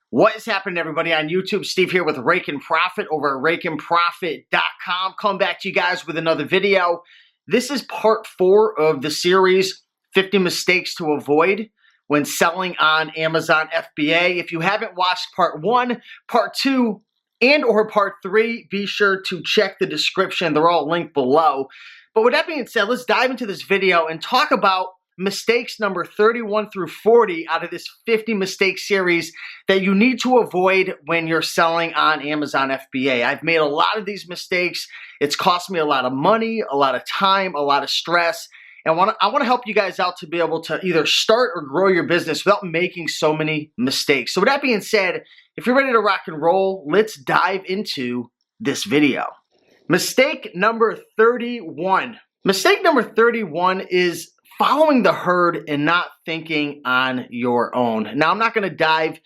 What is happening, everybody, on YouTube? Steve here with Raiken Profit over at RaikenProfit.com. Coming back to you guys with another video. This is part 4 of the series, 50 Mistakes to Avoid when Selling on Amazon FBA. If you haven't watched part 1, part 2, and or part 3, be sure to check the description. They're all linked below. But with that being said, let's dive into this video and talk about mistakes number 31 through 40 out of this 50 mistake series that you need to avoid when you're selling on Amazon FBA. I've made a lot of these mistakes. It's cost me a lot of money, a lot of time, a lot of stress. And I want to help you guys out to be able to either start or grow your business without making so many mistakes. So with that being said, if you're ready to rock and roll, let's dive into this video. Mistake number 31. Mistake number 31 is following the herd and not thinking on your own. Now, I'm not going to dive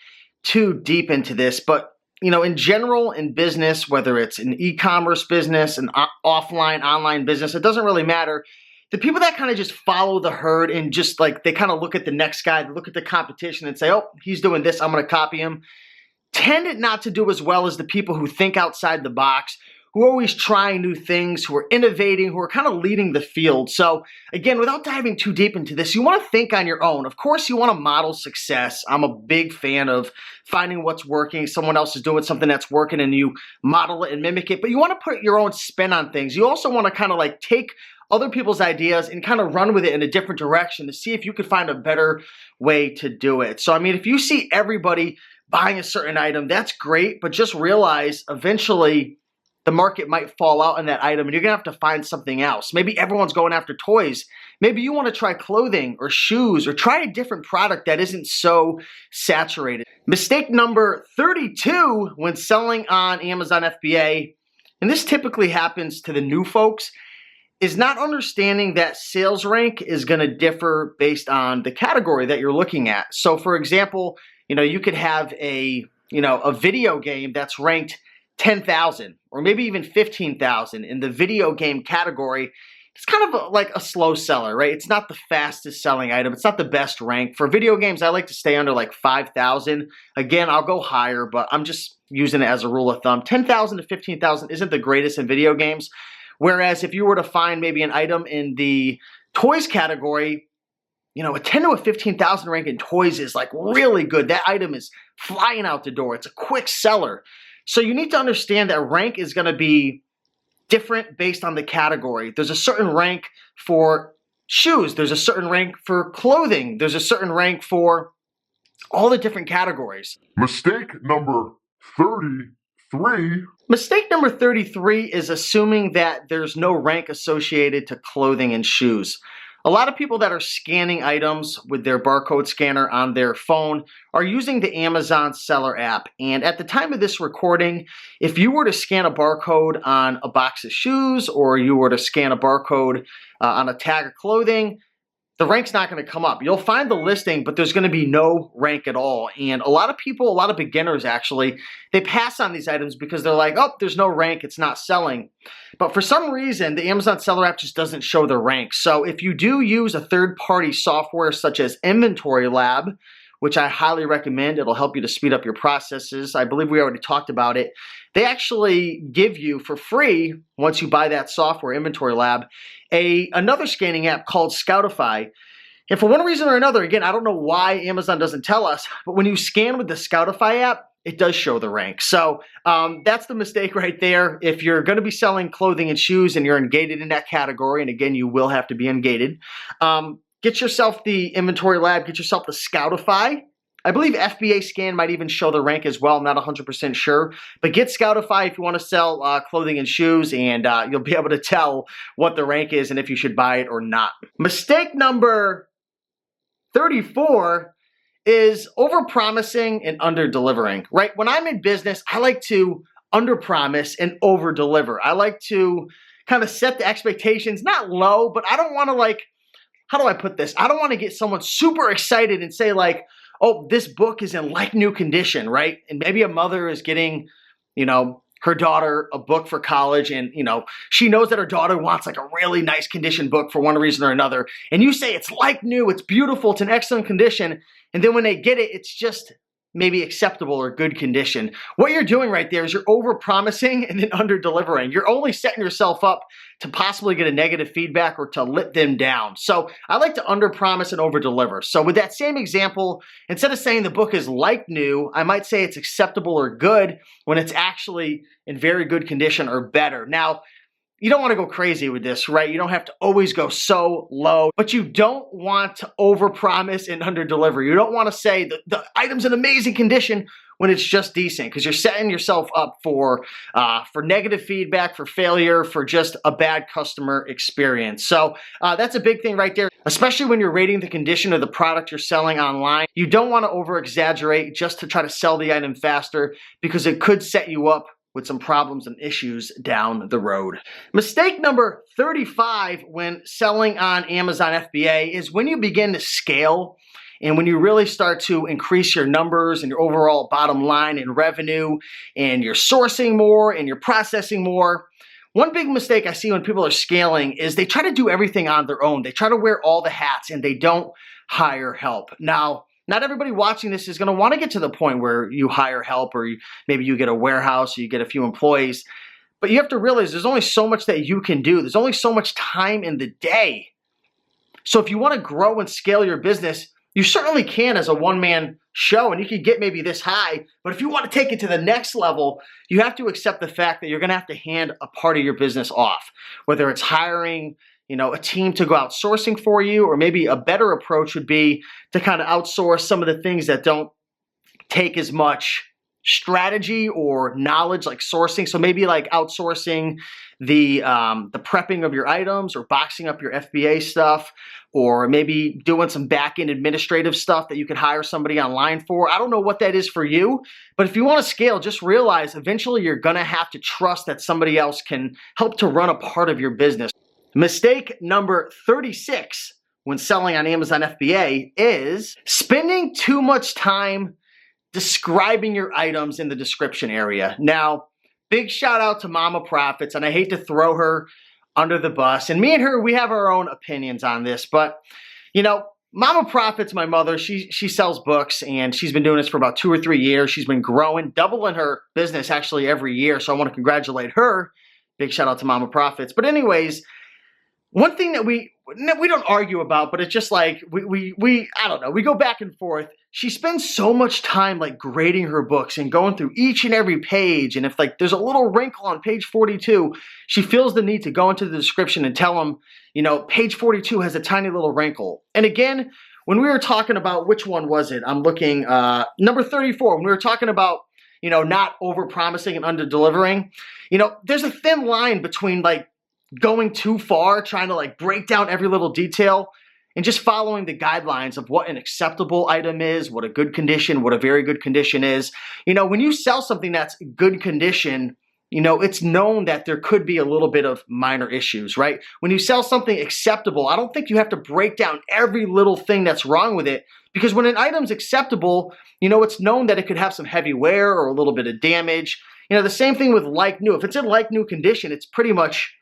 too deep into this, but in general, in business, whether it's an e-commerce business, an offline, online business, it doesn't really matter. The people that kind of just follow the herd and just like, they kind of look at the next guy, they look at the competition and say, oh, he's doing this, I'm going to copy him, tend not to do as well as the people who think outside the box, who are always trying new things, who are innovating, who are kind of leading the field. So again, without diving too deep into this, you want to think on your own. Of course, you want to model success. I'm a big fan of finding what's working. Someone else is doing something that's working and you model it and mimic it, but you want to put your own spin on things. You also want to kind of like take other people's ideas and kind of run with it in a different direction to see if you could find a better way to do it. So, I mean, if you see everybody buying a certain item, that's great, but just realize eventually the market might fall out on that item and you're gonna have to find something else. Maybe everyone's going after toys. Maybe you wanna try clothing or shoes or try a different product that isn't so saturated. Mistake number 32 when selling on Amazon FBA, and this typically happens to the new folks, is not understanding that sales rank is gonna differ based on the category that you're looking at. So for example, you could have a video game that's ranked 10,000 or maybe even 15,000 in the video game category. It's kind of like a slow seller, right? It's not the fastest selling item. It's not the best rank. For video games, I like to stay under like 5,000. Again, I'll go higher, but I'm just using it as a rule of thumb. 10,000 to 15,000 isn't the greatest in video games. Whereas if you were to find maybe an item in the toys category, a 10 to a 15,000 rank in toys is like really good. That item is flying out the door. It's a quick seller. So you need to understand that rank is going to be different based on the category. There's a certain rank for shoes. There's a certain rank for clothing. There's a certain rank for all the different categories. Mistake number 33. Mistake number 33 is assuming that there's no rank associated to clothing and shoes. A lot of people that are scanning items with their barcode scanner on their phone are using the Amazon Seller app. And at the time of this recording, if you were to scan a barcode on a box of shoes or you were to scan a barcode on a tag of clothing, the rank's not going to come up. You'll find the listing, but there's going to be no rank at all. And a lot of people, a lot of beginners actually, they pass on these items because they're like, oh, there's no rank, it's not selling. But for some reason, the Amazon Seller app just doesn't show the rank. So if you do use a third-party software such as Inventory Lab, which I highly recommend, it'll help you to speed up your processes. I believe we already talked about it. They actually give you for free, once you buy that software, Inventory Lab, another scanning app called Scoutify. And for one reason or another, again, I don't know why Amazon doesn't tell us, but when you scan with the Scoutify app, it does show the rank. So that's the mistake right there. If you're going to be selling clothing and shoes and you're ungated in that category, and again, you will have to be ungated, get yourself the Inventory Lab, get yourself the Scoutify. I believe FBA scan might even show the rank as well. I'm not 100% sure. But get Scoutify if you want to sell clothing and shoes, and you'll be able to tell what the rank is and if you should buy it or not. Mistake number 34 is over-promising and under-delivering, right? When I'm in business, I like to under-promise and over-deliver. I like to kind of set the expectations, not low, but I don't want to like, how do I put this? I don't want to get someone super excited and say like, oh, this book is in like new condition, right? And maybe a mother is getting, her daughter a book for college, and she knows that her daughter wants like a really nice condition book for one reason or another, and you say it's like new, it's beautiful, it's in excellent condition, and then when they get it, it's just maybe acceptable or good condition. What you're doing right there is you're over-promising and then under-delivering. You're only setting yourself up to possibly get a negative feedback or to let them down. So I like to under-promise and over-deliver. So with that same example, instead of saying the book is like new, I might say it's acceptable or good when it's actually in very good condition or better. Now, you don't want to go crazy with this, right? You don't have to always go so low, but you don't want to overpromise and underdeliver. You don't want to say the item's in amazing condition when it's just decent, because you're setting yourself up for negative feedback, for failure, for just a bad customer experience. So that's a big thing right there, especially when you're rating the condition of the product you're selling online. You don't want to over-exaggerate just to try to sell the item faster, because it could set you up with some problems and issues down the road. Mistake number 35 when selling on Amazon FBA is when you begin to scale and when you really start to increase your numbers and your overall bottom line and revenue, and you're sourcing more and you're processing more. One big mistake I see when people are scaling is they try to do everything on their own. They try to wear all the hats and they don't hire help. Now, not everybody watching this is going to want to get to the point where you hire help, or maybe you get a warehouse or you get a few employees. But you have to realize there's only so much that you can do. There's only so much time in the day. So if you want to grow and scale your business, you certainly can as a one-man show, and you can get maybe this high. But if you want to take it to the next level, you have to accept the fact that you're going to have to hand a part of your business off, whether it's hiring a team to go out sourcing for you, or maybe a better approach would be to kind of outsource some of the things that don't take as much strategy or knowledge, like sourcing. So maybe like outsourcing the prepping of your items, or boxing up your FBA stuff, or maybe doing some back-end administrative stuff that you could hire somebody online for. I don't know what that is for you, but if you want to scale, just realize eventually you're going to have to trust that somebody else can help to run a part of your business. Mistake number 36 when selling on Amazon FBA is spending too much time describing your items in the description area. Now, big shout out to Mama Profits, and I hate to throw her under the bus. And me and her, we have our own opinions on this, but Mama Profits, my mother, she sells books, and she's been doing this for about 2 or 3 years. She's been growing, doubling her business actually every year. So I want to congratulate her. Big shout out to Mama Profits. But anyways, one thing that we don't argue about, but it's just like I don't know, we go back and forth. She spends so much time like grading her books and going through each and every page. And if like there's a little wrinkle on page 42, she feels the need to go into the description and tell them, page 42 has a tiny little wrinkle. And again, when we were talking about, which one was it? I'm looking, number 34, when we were talking about, not over promising and under delivering, there's a thin line between like going too far, trying to like break down every little detail, and just following the guidelines of what an acceptable item is, what a good condition, what a very good condition is. When you sell something that's good condition, it's known that there could be a little bit of minor issues, right? When you sell something acceptable, I don't think you have to break down every little thing that's wrong with it, because when an item's acceptable, it's known that it could have some heavy wear or a little bit of damage. The same thing with like new. If it's in like new condition, it's pretty much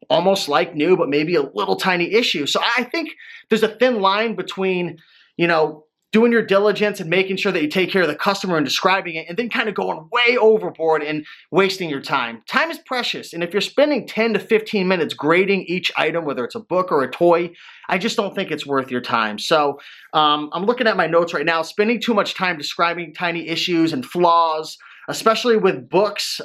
almost like new, but maybe a little tiny issue. So I think there's a thin line between, doing your diligence and making sure that you take care of the customer and describing it, and then kind of going way overboard and wasting your time. Time is precious. And if you're spending 10 to 15 minutes grading each item, whether it's a book or a toy, I just don't think it's worth your time. So I'm looking at my notes right now, spending too much time describing tiny issues and flaws, especially with books.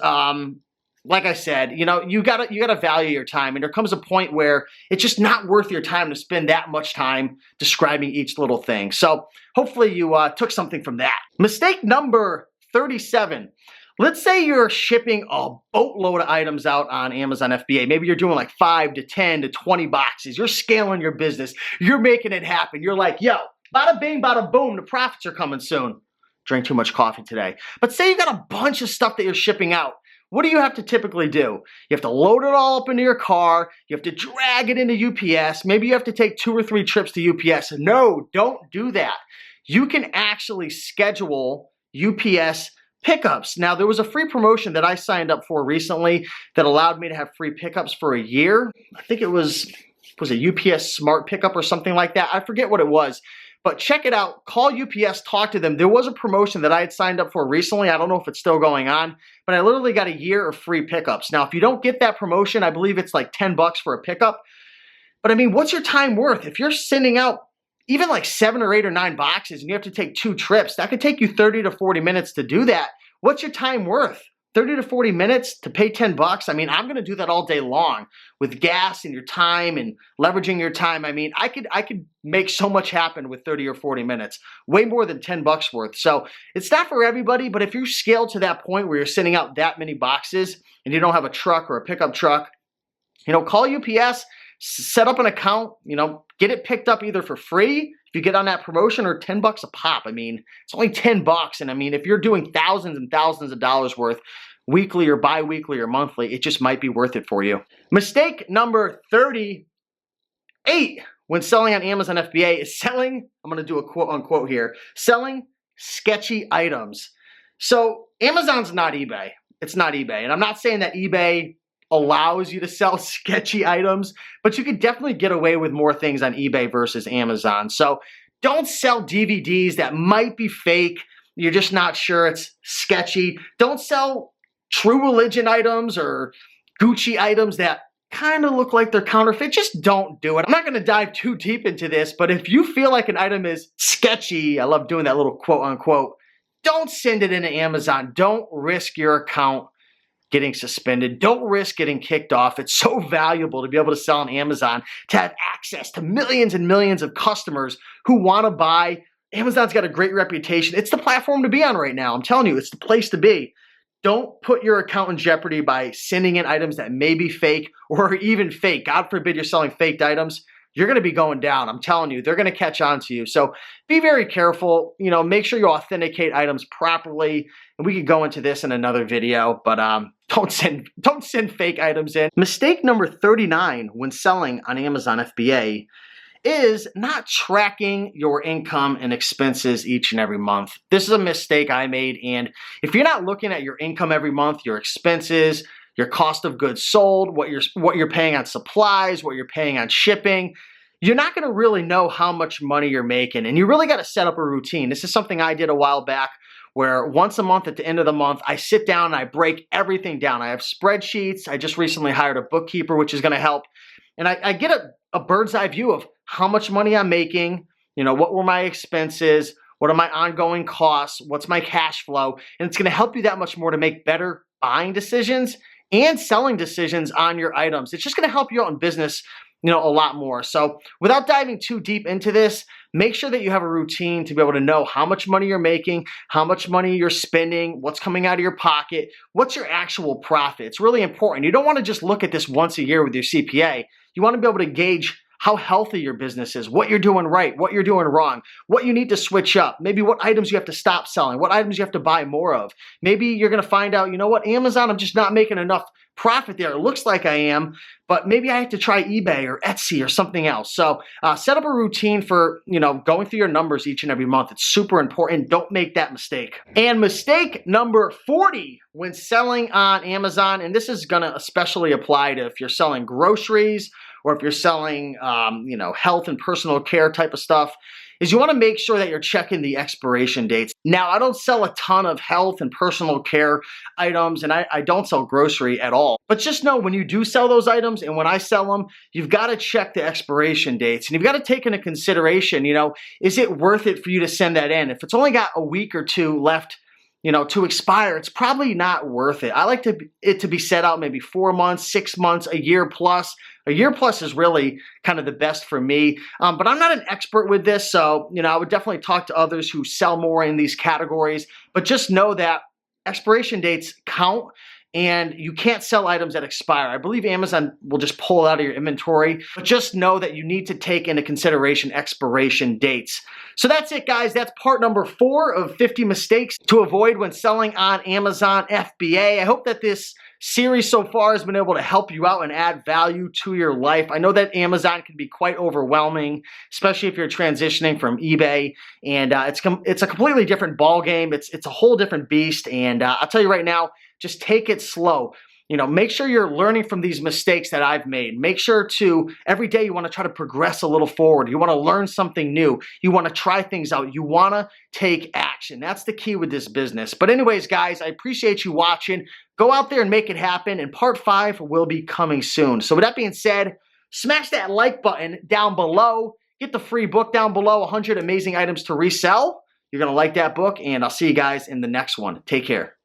Like I said, you gotta value your time, and there comes a point where it's just not worth your time to spend that much time describing each little thing. So hopefully you took something from that. Mistake number 37. Let's say you're shipping a boatload of items out on Amazon FBA. Maybe you're doing like 5 to 10 to 20 boxes. You're scaling your business. You're making it happen. You're like, yo, bada bing, bada boom, the profits are coming soon. Drank too much coffee today. But say you got a bunch of stuff that you're shipping out. What do you have to typically do? You have to load it all up into your car. You have to drag it into UPS. Maybe you have to take 2 or 3 trips to UPS. No, don't do that. You can actually schedule UPS pickups. Now, there was a free promotion that I signed up for recently that allowed me to have free pickups for a year. I think it was a UPS Smart Pickup or something like that. I forget what it was. But check it out. Call UPS, talk to them. There was a promotion that I had signed up for recently. I don't know if it's still going on, but I literally got a year of free pickups. Now, if you don't get that promotion, I believe it's like $10 for a pickup. But I mean, what's your time worth? If you're sending out even like 7 or 8 or 9 boxes and you have to take 2 trips, that could take you 30 to 40 minutes to do that. What's your time worth? 30 to 40 minutes to pay $10? I mean, I'm going to do that all day long with gas and your time and leveraging your time. I mean, I could make so much happen with 30 or 40 minutes, way more than $10 worth. So it's not for everybody, but if you scale to that point where you're sending out that many boxes and you don't have a truck or a pickup truck, call UPS, set up an account, get it picked up either for free if you get on that promotion or $10 a pop. I mean, it's only $10. And I mean, if you're doing thousands and thousands of dollars worth weekly or bi-weekly or monthly, it just might be worth it for you. Mistake number 38 when selling on Amazon FBA is selling, I'm going to do a quote unquote here, selling sketchy items. So Amazon's not eBay. It's not eBay. And I'm not saying that eBay allows you to sell sketchy items, but you could definitely get away with more things on eBay versus Amazon. So don't sell DVDs that might be fake. You're just not sure it's sketchy. Don't sell True Religion items or Gucci items that kind of look like they're counterfeit. Just don't do it. I'm not going to dive too deep into this, but if you feel like an item is sketchy, I love doing that little quote unquote, don't send it into Amazon. Don't risk your account getting suspended. Don't risk getting kicked off. It's so valuable to be able to sell on Amazon, to have access to millions and millions of customers who want to buy. Amazon's got a great reputation. It's the platform to be on right now. I'm telling you, it's the place to be. Don't put your account in jeopardy by sending in items that may be fake or even fake. God forbid you're selling faked items. You're going to be going down. I'm telling you, they're going to catch on to you. So be very careful. Make sure you authenticate items properly. And we could go into this in another video, but don't send fake items in. Mistake number 39 when selling on Amazon FBA is not tracking your income and expenses each and every month. This is a mistake I made. And if you're not looking at your income every month, your expenses, your cost of goods sold, what you're paying on supplies, what you're paying on shipping, you're not going to really know how much money you're making. And you really got to set up a routine. This is something I did a while back where once a month at the end of the month, I sit down and I break everything down. I have spreadsheets. I just recently hired a bookkeeper, which is going to help. And I get a bird's eye view of how much money I'm making, what were my expenses, what are my ongoing costs, what's my cash flow. And it's going to help you that much more to make better buying decisions and selling decisions on your items. It's just going to help you out in business, a lot more. So without diving too deep into this, make sure that you have a routine to be able to know how much money you're making, how much money you're spending, what's coming out of your pocket, what's your actual profit. It's really important. You don't want to just look at this once a year with your CPA. You want to be able to gauge how healthy your business is, what you're doing right, what you're doing wrong, what you need to switch up, maybe what items you have to stop selling, what items you have to buy more of. Maybe you're going to find out, Amazon, I'm just not making enough profit there. It looks like I am, but maybe I have to try eBay or Etsy or something else. So set up a routine for, going through your numbers each and every month. It's super important. Don't make that mistake. And mistake number 40 when selling on Amazon, and this is going to especially apply to if you're selling groceries or if you're selling, health and personal care type of stuff, is you want to make sure that you're checking the expiration dates. Now, I don't sell a ton of health and personal care items, and I don't sell grocery at all. But just know when you do sell those items, and when I sell them, you've got to check the expiration dates. And you've got to take into consideration, is it worth it for you to send that in? If it's only got a week or two left, to expire, it's probably not worth it. I like it to be set out maybe 4 months, 6 months, a year plus. A year plus is really kind of the best for me, but I'm not an expert with this, so I would definitely talk to others who sell more in these categories, but just know that expiration dates count, and you can't sell items that expire. I believe Amazon will just pull it out of your inventory, but just know that you need to take into consideration expiration dates. So that's it, guys. That's part number 4 of 50 mistakes to avoid when selling on Amazon FBA. I hope that this series so far has been able to help you out and add value to your life. I know that Amazon can be quite overwhelming, especially if you're transitioning from eBay, and it's a completely different ball game. It's a whole different beast, and I'll tell you right now, just take it slow. You know, make sure you're learning from these mistakes that I've made. Make sure to, every day you want to try to progress a little forward. You want to learn something new. You want to try things out. You want to take action. That's the key with this business. But anyways, guys, I appreciate you watching. Go out there and make it happen. And part 5 will be coming soon. So with that being said, smash that like button down below. Get the free book down below, 100 Amazing Items to Resell. You're going to like that book. And I'll see you guys in the next one. Take care.